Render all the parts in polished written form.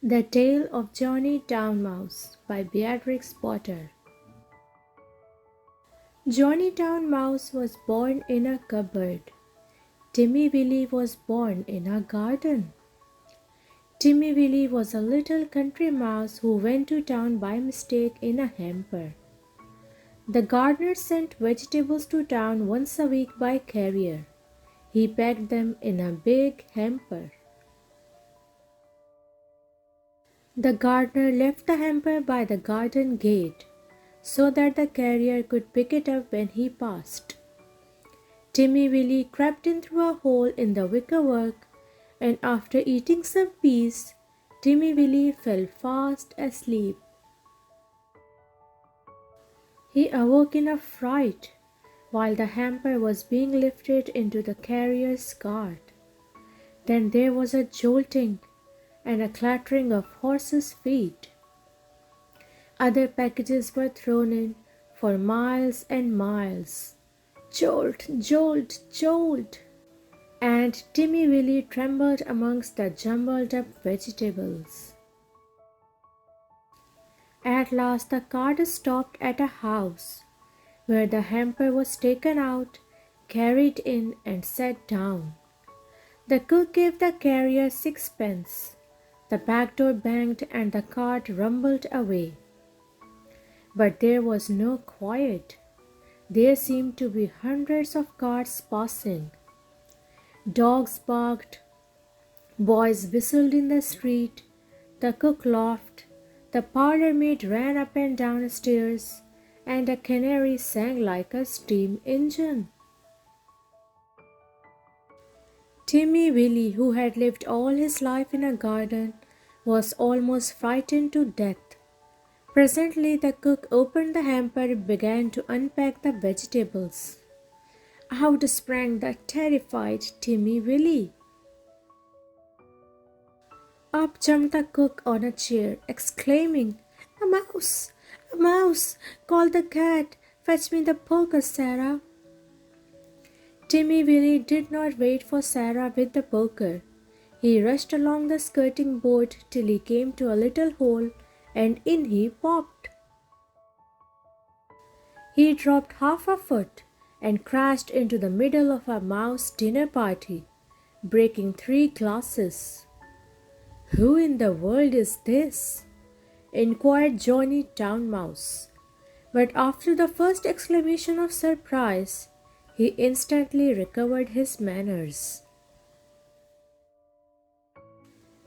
The Tale of Johnny Town-Mouse by Beatrix Potter. Johnny Town-Mouse was born in a cupboard. Timmy Willie was born in a garden. Timmy Willie was a little country mouse who went to town by mistake in a hamper. The gardener sent vegetables to town once a week by carrier. He packed them in a big hamper. The gardener left the hamper by the garden gate so that the carrier could pick it up when he passed. Timmy Willie crept in through a hole in the wickerwork, and after eating some peas, Timmy Willie fell fast asleep. He awoke in a fright while the hamper was being lifted into the carrier's cart. Then there was a jolting and a clattering of horses' feet. Other packages were thrown in for miles and miles. Jolt, jolt, jolt! And Timmy Willie trembled amongst the jumbled up vegetables. At last the cart stopped at a house, where the hamper was taken out, carried in, and set down. The cook gave the carrier sixpence. The back door banged and the cart rumbled away. But there was no quiet. There seemed to be hundreds of carts passing. Dogs barked, boys whistled in the street, the cook laughed, the parlour maid ran up and down stairs, and a canary sang like a steam engine. Timmy Willie, who had lived all his life in a garden, was almost frightened to death. Presently the cook opened the hamper and began to unpack the vegetables. Out sprang the terrified Timmy Willie. Up jumped the cook on a chair, exclaiming, "A mouse! A mouse! Call the cat! Fetch me the poker, Sarah!" Timmy Willie did not wait for Sarah with the poker. He rushed along the skirting board till he came to a little hole, and in he popped. He dropped half a foot and crashed into the middle of a mouse dinner party, breaking 3 glasses. "Who in the world is this?" inquired Johnny Town-Mouse. But after the first exclamation of surprise, he instantly recovered his manners.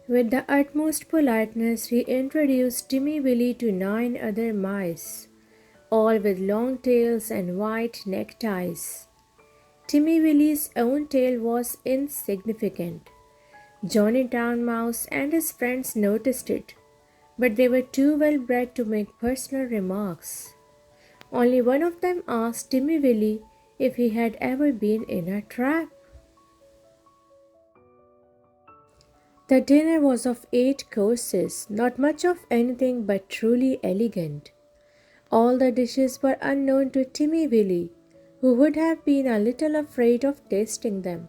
With the utmost politeness, he introduced Timmy Willie to 9 other mice, all with long tails and white neckties. Timmy Willie's own tail was insignificant. Johnny Town-Mouse and his friends noticed it, but they were too well bred to make personal remarks. Only one of them asked Timmy Willie if he had ever been in a trap. The dinner was of 8 courses, not much of anything but truly elegant. All the dishes were unknown to Timmy Willie, who would have been a little afraid of tasting them.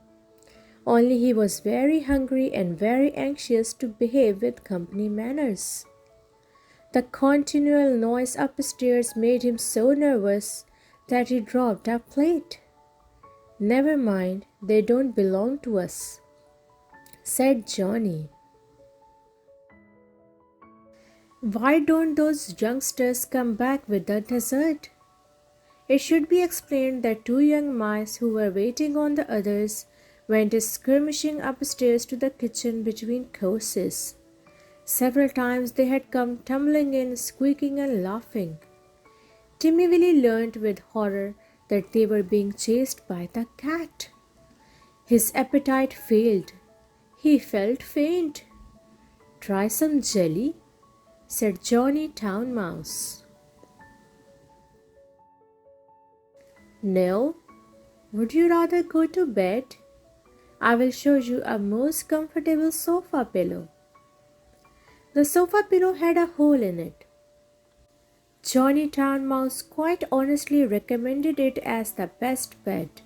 Only he was very hungry and very anxious to behave with company manners. The continual noise upstairs made him so nervous that he dropped a plate. "Never mind, they don't belong to us," said Johnny. "Why don't those youngsters come back with the dessert?" It should be explained that 2 young mice who were waiting on the others went skirmishing upstairs to the kitchen between courses. Several times they had come tumbling in, squeaking and laughing. Timmy Willie learned with horror that they were being chased by the cat. His appetite failed. He felt faint. "Try some jelly," said Johnny Town-Mouse. "No? Would you rather go to bed? I will show you a most comfortable sofa pillow." The sofa pillow had a hole in it. Johnny Town-Mouse quite honestly recommended it as the best bed,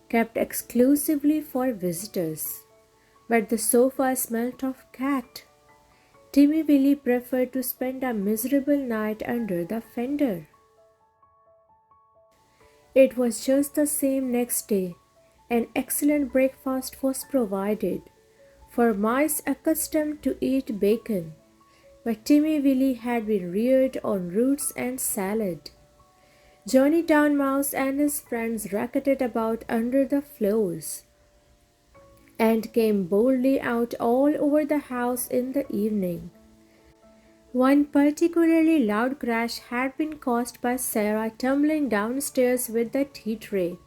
kept exclusively for visitors. But the sofa smelt of cat. Timmy Willie preferred to spend a miserable night under the fender. It was just the same next day. An excellent breakfast was provided for mice accustomed to eat bacon, but Timmy Willie had been reared on roots and salad. Johnny Town Mouse and his friends racketed about under the floors and came boldly out all over the house in the evening. One particularly loud crash had been caused by Sarah tumbling downstairs with the tea tray.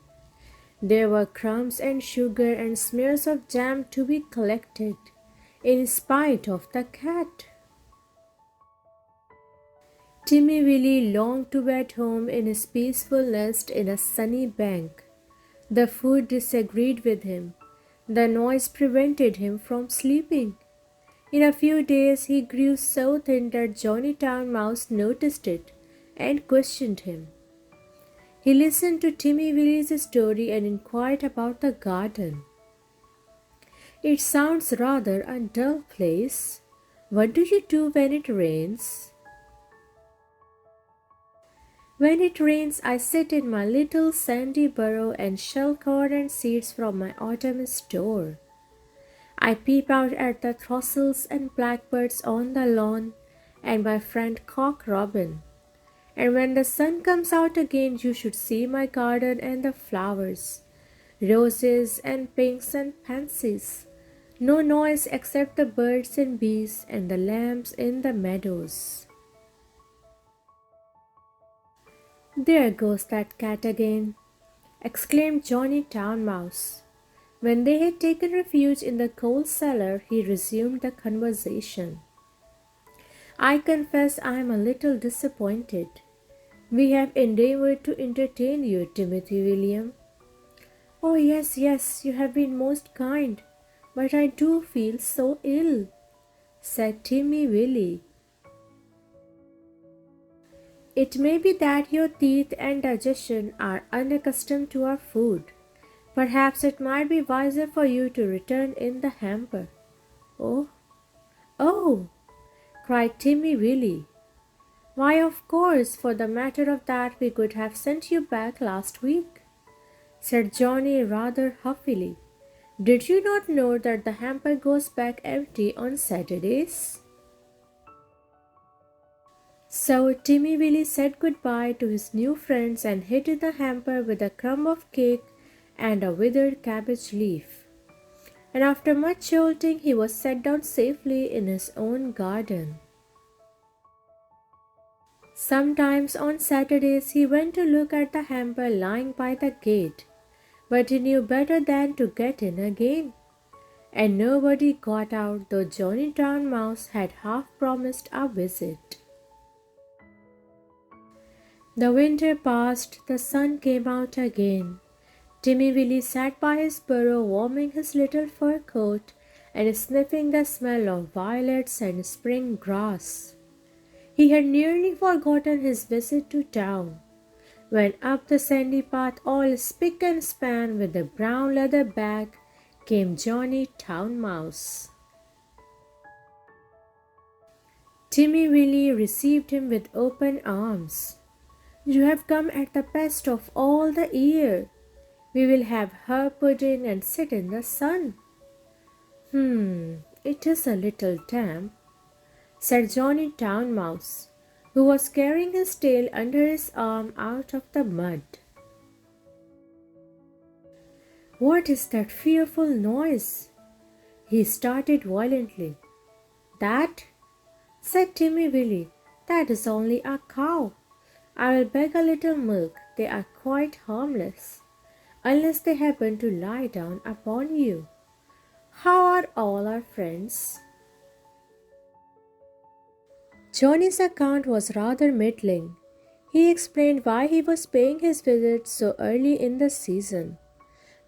There were crumbs and sugar and smears of jam to be collected, in spite of the cat. Timmy Willie longed to be at home in his peaceful nest in a sunny bank. The food disagreed with him. The noise prevented him from sleeping. In a few days he grew so thin that Johnny Town Mouse noticed it and questioned him. He listened to Timmy Willie's story and inquired about the garden. "It sounds rather a dull place. What do you do when it rains?" "When it rains, I sit in my little sandy burrow and shell corn and seeds from my autumn store. I peep out at the throstles and blackbirds on the lawn and my friend Cock Robin. And when the sun comes out again, you should see my garden and the flowers, roses and pinks and pansies. No noise except the birds and bees and the lambs in the meadows." "There goes that cat again," exclaimed Johnny Town Mouse. When they had taken refuge in the coal cellar, he resumed the conversation. "I confess I am a little disappointed. We have endeavored to entertain you, Timothy William." "Oh, yes, yes, you have been most kind, but I do feel so ill," said Timmy Willie. "It may be that your teeth and digestion are unaccustomed to our food. Perhaps it might be wiser for you to return in the hamper." "Oh, oh!" cried Timmy Willie. "Why, of course, for the matter of that, we could have sent you back last week," said Johnny rather huffily. "Did you not know that the hamper goes back empty on Saturdays?" So Timmy Willie said goodbye to his new friends and hid in the hamper with a crumb of cake and a withered cabbage leaf. And after much jolting, he was set down safely in his own garden. Sometimes on Saturdays he went to look at the hamper lying by the gate, but he knew better than to get in again. And nobody got out, though Johnny Town Mouse had half promised a visit. The winter passed, the sun came out again. Timmy Willie sat by his burrow warming his little fur coat and sniffing the smell of violets and spring grass. He had nearly forgotten his visit to town, when up the sandy path, all spick and span with a brown leather bag, came Johnny Town Mouse. Timmy Willie received him with open arms. "You have come at the best of all the year. We will have herb pudding and sit in the sun." It is a little damp," said Johnny Town Mouse, who was carrying his tail under his arm out of the mud. "What is that fearful noise?" He started violently. "That?" said Timmy Willie. "That is only a cow. I will beg a little milk. They are quite harmless, unless they happen to lie down upon you. How are all our friends?" Johnny's account was rather middling. He explained why he was paying his visit so early in the season.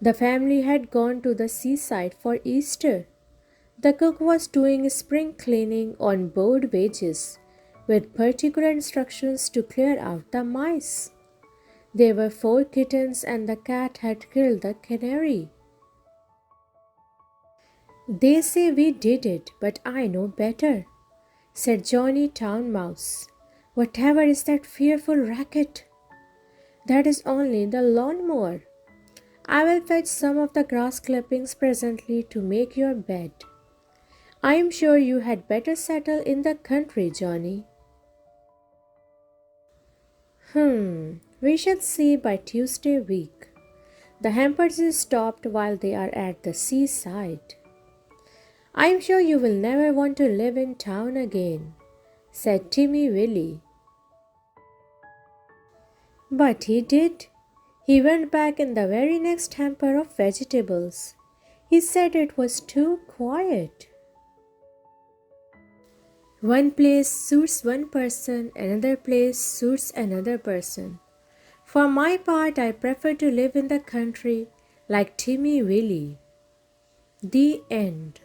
The family had gone to the seaside for Easter. The cook was doing spring cleaning on board wages, with particular instructions to clear out the mice. There were 4 kittens and the cat had killed the canary. "They say we did it, but I know better," said Johnny Town Mouse. Whatever is that fearful racket? That is only the lawnmower. I will fetch some of the grass clippings presently to make your bed. I am sure you had better settle in the country, Johnny. We shall see by Tuesday week. The Hampers is stopped while they are at the seaside. I am sure you will never want to live in town again, said Timmy Willie. But he did. He went back in the very next hamper of vegetables. He said it was too quiet. One place suits one person, another place suits another person. For my part, I prefer to live in the country like Timmy Willie. The end.